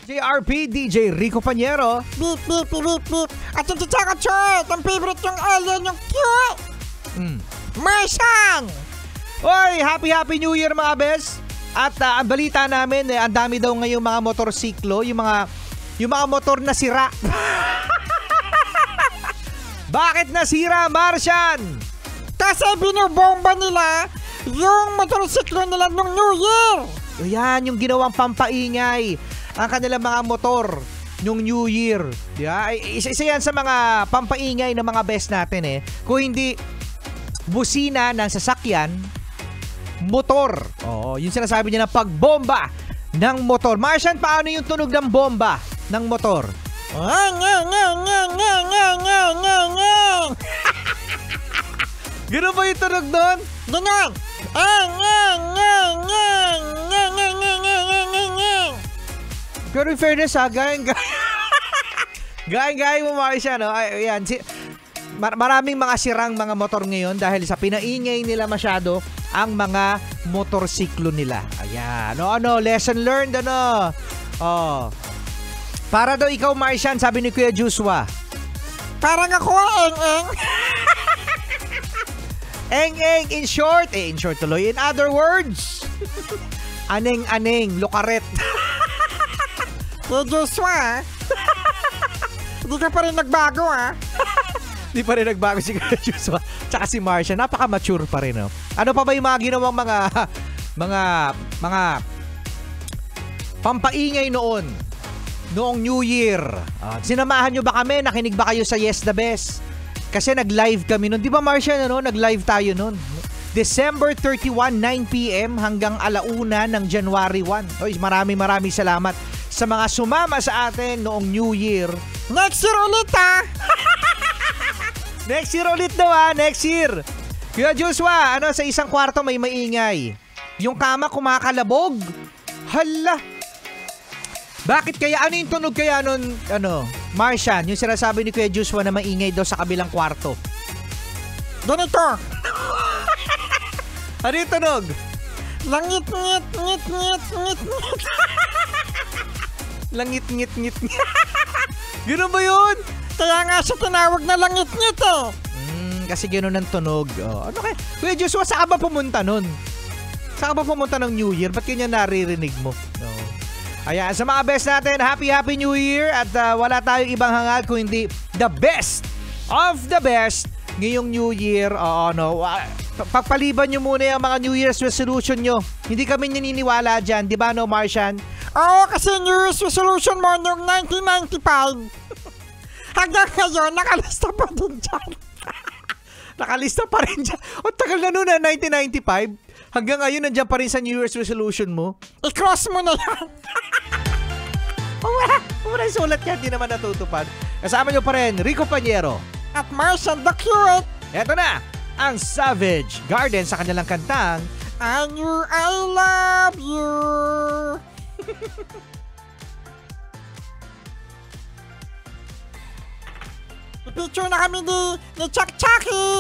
JRP, DJ Rico Panyero. Beep, beep, beep, beep. At yung tsaka Choy, ang favorite yung alien, yung cute. Martian! Oy, happy New Year mga bes. At ang balita namin, ang dami daw ngayong mga motorsiklo, yung mga motor na sira. Bakit nasira, Martian? Kasi binubomba nila yung motorsiklo nila nung New Year. Ayan, yung ginawang pampaingay ang kanilang mga motor nung New Year. Yeah, isa yan sa mga pampaingay ng mga best natin eh. Kung hindi busina ng sasakyan, motor. Oo, yung sinasabi niya na pagbomba ng motor. Martian, paano yung tunog ng bomba ng motor? Gano'n ba yung tunog doon? Ganon. Pero in fairness ha, gayang mo Martian, no? Ayan, maraming mga sirang mga motor ngayon dahil sa pinaingay nila masyado ang mga motorsiklo nila. Ayan, lesson learned, Oh. Para daw ikaw, Martian, sabi ni Kuya Joshua. Parang ako, eng-eng. Eng-eng, in short tuloy. In other words, aneng-aneng, lukaret. Kuya Joshua, hindi ka pa rin nagbago, ha? Hindi pa rin nagbago si Kuya Joshua. Tsaka si Martian, napaka-mature pa rin, no? Ano pa ba yung mga ginawang mga pampaingay noong New Year? Sinamahan nyo ba kami? Nakinig ba kayo sa Yes the Best? Kasi nag-live kami nun. Di ba, Martian, nag-live tayo nun. December 31, 9 p.m. hanggang 1:00 ng January 1. Oy, maraming salamat sa mga sumama sa atin noong New Year. Next year ulit, ha? Next year ulit daw, ha? Next year. Kuya Joshua, sa isang kwarto may maingay. Yung kama kumakalabog. Hala. Bakit kaya? Ano yung tunog kaya nun, Martian, yung sinasabi ni Kuya Joshua na maingay daw sa kabilang kwarto? Ganito. Ano yung tunog? Langit, ngit, ngit, ngit, ngit, ngit. Langit, ngit, ngit, ngit. Gano'n ba yun? Kaya nga siya tinawag na langit, ngit, eh. Kasi gano'n ang tunog. Ano kaya? Kuya Joshua, saan ka ba pumunta nun? Saan ka ba pumunta ng New Year? Ba't ganyan naririnig mo? Ayan, sa mga best natin, happy New Year. At wala tayong ibang hangad kung hindi the best of the best ngayong New Year. Pagpaliban nyo muna yung mga New Year's resolution nyo. Hindi kami naniniwala dyan, di ba, Martian? Oo, kasi New Year's resolution mo noong 1995. Hanggang ngayon, nakalista pa din dyan. Nakalista pa rin dyan. O, tagal na nun 1995. Hanggang ngayon, nandiyan pa rin sa New Year's resolution mo. I-cross mo na yan. Wala yung sulat yan, di naman natutupad. Kasama nyo pa rin, Rico Panyero. At Martian the Cute. Eto na, ang Savage Garden sa kanilang kantang I knew I love you. Picture na kami ni Chuck Chucky.